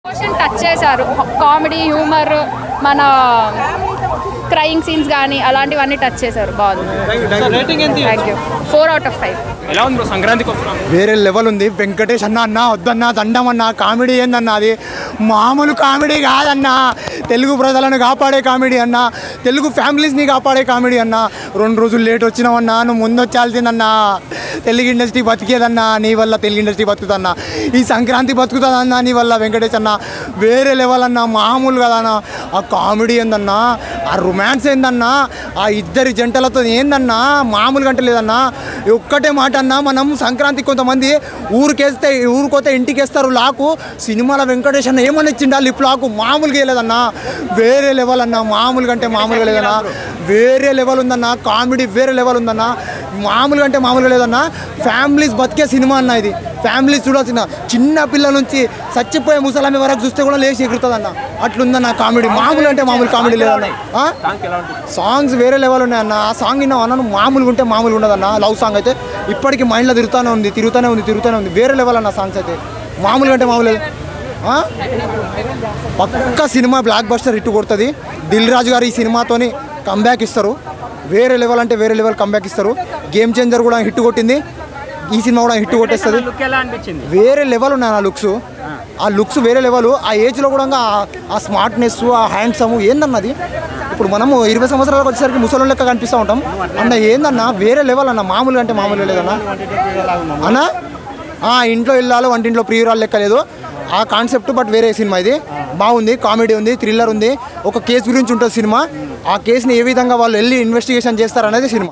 touch చేశారు comedy humour మన crying scenes కానీ అలాంటివన్నీ టచ్ చేశారు బాగుంది థ్యాంక్ యూ 4/5 ఎలా ఉంది బ్రో సంక్రాంతికి వస్తున్నాం వేరే లెవెల్ ఉంది వెంకటేష్ అన్న వద్దన్నా దండం అన్న కామెడీ ఏందన్న అది మామూలు కామెడీ కాదన్న తెలుగు ప్రజలను కాపాడే కామెడీ అన్న తెలుగు ఫ్యామిలీస్ని కాపాడే కామెడీ అన్న 2 రోజులు లేట్ వచ్చినావన్నా నువ్వు ముందు వచ్చాల్సిందన్నా తెలుగు ఇండస్ట్రీ బతికేదన్నా నీ వల్ల తెలుగు ఇండస్ట్రీ బతుకుతుందన్న ఈ సంక్రాంతి బతుకుతుందన్నా నీ వల్ల వెంకటేష్ అన్న వేరే లెవెల్ అన్న మామూలు కదన్నా ఆ కామెడీ ఏందన్నా ఆ రొమాన్స్ ఏందన్నా ఆ ఇద్దరి జంటలతో ఏందన్నా మామూలుగా అంటే లేదన్నా ఒక్కటే మాట అన్నా మనం సంక్రాంతి కొంతమంది ఊరికోతే ఇంటికి వేస్తారు లాకు సినిమాల వెంకటేష్ అన్న ఏమని ఇచ్చిండా లిప్ లాకు మామూలుగా వేయలేదన్నా వేరే లెవెల్ అన్న మామూలుగా అంటే మామూలుగా లేదన్నా వేరే లెవెల్ ఉందన్న కామెడీ వేరే లెవెల్ ఉందన్న మామూలుగా అంటే మామూలుగా లేదన్నా ఫ్యామిలీస్ బతికే సినిమా అన్న ఇది ఫ్యామిలీస్ చూడాల్సిన చిన్న పిల్లల నుంచి చచ్చిపోయే ముసలామి వరకు చూస్తే కూడా లేచి ఎగురుతుందన్న అట్లుందన్న కామెడీ మామూలు అంటే మామూలు కామెడీ లేదన్న సాంగ్స్ వేరే లెవెల్ ఉన్నాయన్న ఆ సాంగ్ విన్నావు మామూలుగా ఉంటే మామూలుగా ఉండదన్న లవ్ సాంగ్ అయితే ఇప్పటికీ మైండ్లో తిరుగుతూనే ఉంది వేరే లెవెల్ అన్న సాంగ్స్ అయితే మామూలుగా అంటే మామూలు పక్క సినిమా బ్లాక్ బస్టర్ హిట్ కొడుతుంది దిల్ రాజు గారు ఈ సినిమాతోని కంబ్యాక్ ఇస్తారు వేరే లెవెల్ అంటే వేరే లెవెల్ కంబ్యాక్ ఇస్తారు గేమ్ చేంజర్ కూడా హిట్ కొట్టింది ఈ సినిమా కూడా హిట్ కొట్టేస్తుంది వేరే లెవెల్ ఉన్నాయి ఆ లుక్స్ వేరే లెవెల్ ఆ ఏజ్లో కూడా ఆ స్మార్ట్నెస్ ఆ హ్యాండ్సమ్ ఏందన్నది ఇప్పుడు మనము 20 సంవత్సరాలకు వచ్చేసరికి ముసలి లెక్క కనిపిస్తూ ఉంటాం అన్న ఏందన్నా వేరే లెవెల్ అన్న మామూలుగా అంటే మామూలుగా లేదన్నా అన్న ఇంట్లో వెళ్ళాలి వంటింట్లో ప్రియురాలు లెక్క లేదు ఆ కాన్సెప్ట్ బట్ వేరే సినిమా ఇది బాగుంది కామెడీ ఉంది థ్రిల్లర్ ఉంది ఒక కేసు గురించి ఉంటుంది సినిమా ఆ కేసుని ఏ విధంగా వాళ్ళు వెళ్ళి ఇన్వెస్టిగేషన్ చేస్తారనేది సినిమా